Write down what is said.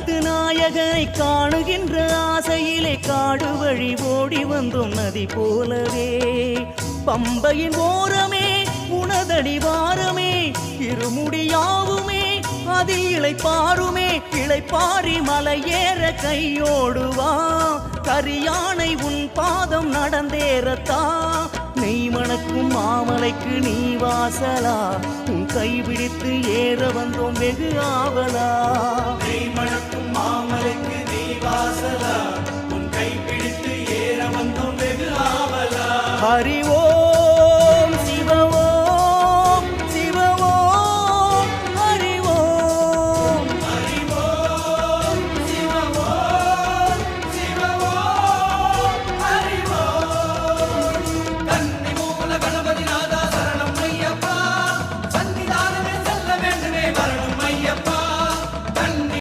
கருத்து நாயகனை காணுகின்ற ஆசையிலே காடு வழி ஓடி வந்தோம் நதி போலவே. பம்பையின் ஓரமே உனதடி வாரமே இருமுடியாவுமே அதில் இளைப்பாருமே. இளைப்பாரி மலை ஏற கையோடுவா கரியானை உன் பாதம் நடந்தேறத்தா. நெய் மணக்கும் மாமலைக்கு நீ வாசலா உன் கைபிடித்து ஏற வந்தோம் வெகு ஆவலா. நெய் மணக்கும் மாமலைக்கு நீ வாசலா உன் கைபிடித்து ஏற வந்தோம் வெகு ஆவலா. ஹரி